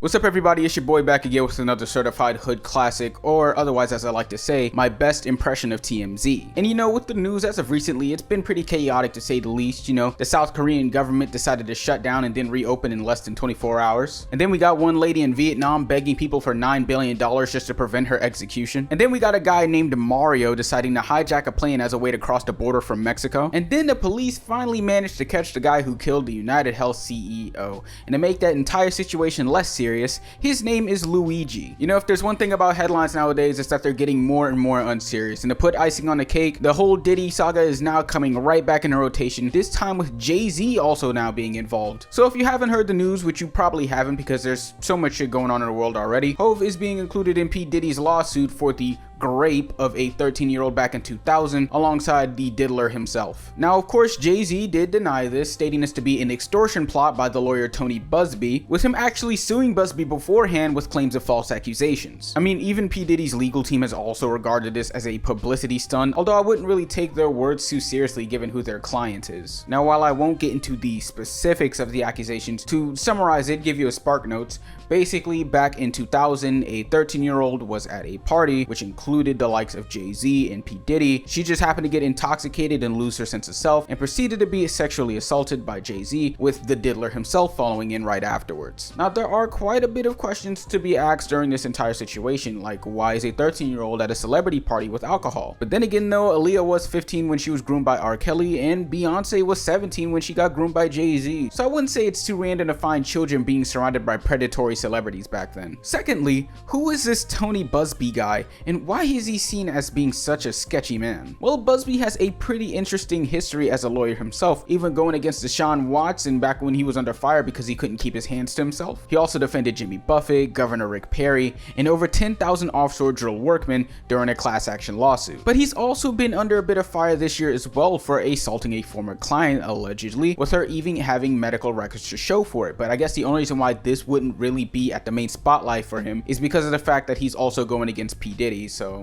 What's up everybody, it's your boy back again with another certified hood classic, or otherwise as I like to say, my best impression of TMZ. And you know, with the news as of recently, it's been pretty chaotic to say the least. You know, the South Korean government decided to shut down and then reopen in less than 24 hours. And then we got one lady in Vietnam begging people for $9 billion just to prevent her execution. And then we got a guy named Mario deciding to hijack a plane as a way to cross the border from Mexico. And then the police finally managed to catch the guy who killed the United Health CEO. And to make that entire situation less serious, his name is Luigi. You know, if there's one thing about headlines nowadays, it's that they're getting more and more unserious. And to put icing on the cake, the whole Diddy saga is now coming right back into rotation, this time with Jay-Z also now being involved. So if you haven't heard the news, which you probably haven't because there's so much shit going on in the world already, Hov is being included in P. Diddy's lawsuit for the rape of a 13-year-old back in 2000 alongside the diddler himself. Now of course Jay-Z did deny this, stating this to be an extortion plot by the lawyer Tony Buzbee, with him actually suing Buzbee beforehand with claims of false accusations. I mean, even P. Diddy's legal team has also regarded this as a publicity stunt, although I wouldn't really take their words too seriously given who their client is. Now while I won't get into the specifics of the accusations, to summarize it, give you a spark notes, basically back in 2000 a 13-year-old was at a party which included the likes of Jay-Z and P. Diddy. She just happened to get intoxicated and lose her sense of self and proceeded to be sexually assaulted by Jay-Z, with the diddler himself following in right afterwards. Now there are quite a bit of questions to be asked during this entire situation, like why is a 13-year-old at a celebrity party with alcohol? But then again though, Aaliyah was 15 when she was groomed by R. Kelly, and Beyonce was 17 when she got groomed by Jay-Z. So I wouldn't say it's too random to find children being surrounded by predatory celebrities back then. Secondly, who is this Tony Buzbee guy, and why is he seen as being such a sketchy man? Well, Buzbee has a pretty interesting history as a lawyer himself, even going against Deshaun Watson back when he was under fire because he couldn't keep his hands to himself. He also defended Jimmy Buffett, Governor Rick Perry, and over 10,000 offshore drill workmen during a class action lawsuit. But he's also been under a bit of fire this year as well for assaulting a former client, allegedly, with her even having medical records to show for it. But I guess the only reason why this wouldn't really be at the main spotlight for him is because of the fact that he's also going against P. Diddy, so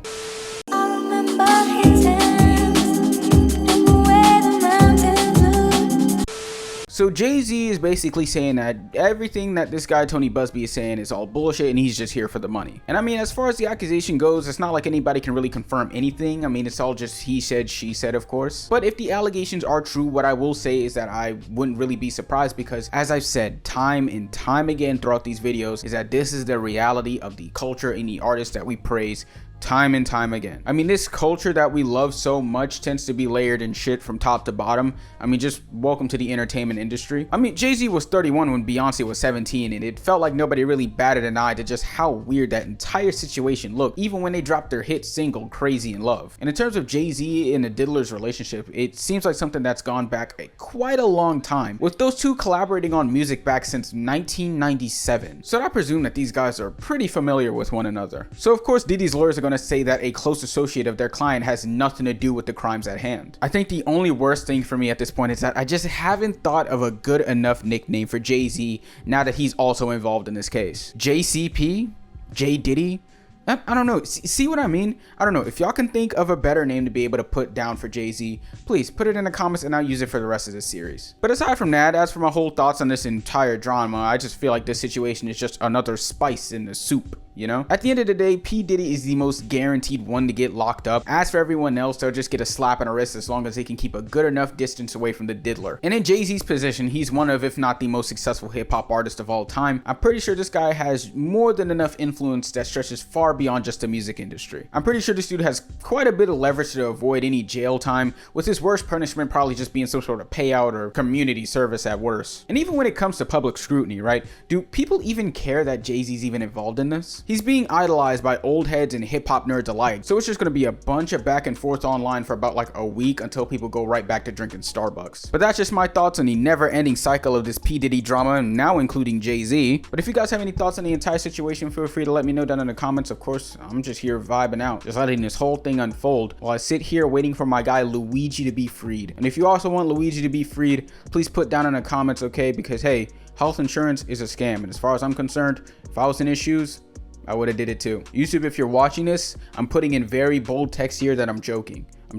So Jay-Z is basically saying that everything that this guy Tony Buzbee is saying is all bullshit and he's just here for the money. And I mean, as far as the accusation goes, it's not like anybody can really confirm anything. I mean, it's all just he said, she said, of course. But if the allegations are true, what I will say is that I wouldn't really be surprised because, as I've said time and time again throughout these videos, is that this is the reality of the culture and the artists that we praise time and time again. I mean, this culture that we love so much tends to be layered in shit from top to bottom. I mean, just welcome to the entertainment industry. I mean, Jay-Z was 31 when Beyonce was 17, and it felt like nobody really batted an eye to just how weird that entire situation looked, even when they dropped their hit single Crazy in Love. And in terms of Jay-Z and the Diddler's relationship, it seems like something that's gone back quite a long time, with those two collaborating on music back since 1997. So I presume that these guys are pretty familiar with one another. So of course Diddy's lawyers are going to say that a close associate of their client has nothing to do with the crimes at hand. I think the only worst thing for me at this point is that I just haven't thought of a good enough nickname for Jay-Z now that he's also involved in this case. JCP? J Diddy? I don't know. See what I mean? I don't know. If y'all can think of a better name to be able to put down for Jay-Z, please put it in the comments and I'll use it for the rest of this series. But aside from that, as for my whole thoughts on this entire drama, I just feel like this situation is just another spice in the soup. You know, at the end of the day, P. Diddy is the most guaranteed one to get locked up. As for everyone else, they'll just get a slap on the wrist as long as they can keep a good enough distance away from the diddler. And in Jay-Z's position, he's one of, if not the most successful hip-hop artist of all time. I'm pretty sure this guy has more than enough influence that stretches far beyond just the music industry. I'm pretty sure this dude has quite a bit of leverage to avoid any jail time, with his worst punishment probably just being some sort of payout or community service at worst. And even when it comes to public scrutiny, right, do people even care that Jay-Z's even involved in this? He's being idolized by old heads and hip-hop nerds alike, so it's just going to be a bunch of back and forth online for about like a week until people go right back to drinking Starbucks. But that's just my thoughts on the never-ending cycle of this P. Diddy drama, now including Jay-Z. But if you guys have any thoughts on the entire situation, feel free to let me know down in the comments. Of course, I'm just here vibing out, just letting this whole thing unfold while I sit here waiting for my guy Luigi to be freed. And if you also want Luigi to be freed, please put down in the comments, okay? Because hey, health insurance is a scam, and as far as I'm concerned, if I was in his shoes, I would have did it too. YouTube, if you're watching this, I'm putting in very bold text here that I'm joking. I'm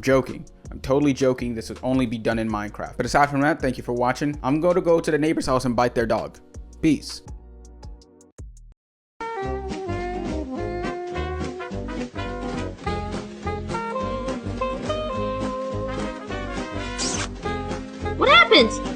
totally joking. This would only be done in Minecraft. But aside from that, thank you for watching. I'm going to go to the neighbor's house and bite their dog. Peace. happened?